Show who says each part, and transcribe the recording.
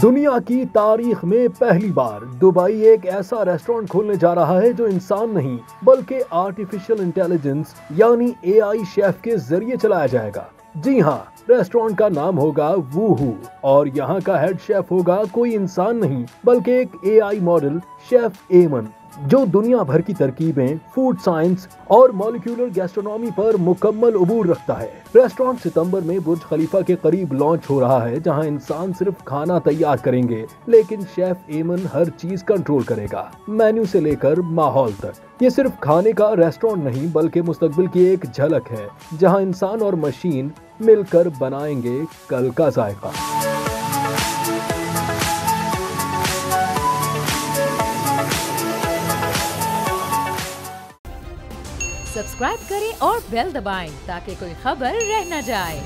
Speaker 1: दुनिया की तारीख में पहली बार दुबई एक ऐसा रेस्टोरेंट खोलने जा रहा है जो इंसान नहीं बल्कि आर्टिफिशियल इंटेलिजेंस यानी एआई शेफ के जरिए चलाया जाएगा। जी हाँ, रेस्टोरेंट का नाम होगा वूहू और यहाँ का हेड शेफ होगा कोई इंसान नहीं बल्कि एक एआई मॉडल शेफ एमन, जो दुनिया भर की तरकीबें, फूड साइंस और मॉलिक्यूलर गैस्ट्रोनॉमी पर मुकम्मल उबूर रखता है। रेस्टोरेंट सितंबर में बुर्ज खलीफा के करीब लॉन्च हो रहा है, जहां इंसान सिर्फ खाना तैयार करेंगे लेकिन शेफ एमन हर चीज कंट्रोल करेगा, मेन्यू से लेकर माहौल तक। ये सिर्फ खाने का रेस्टोरेंट नहीं बल्कि मुस्तकबिल की एक झलक है, जहां इंसान और मशीन मिलकर बनाएंगे कल का जायका।
Speaker 2: सब्सक्राइब करें और बेल दबाएं ताकि कोई खबर रह न जाए।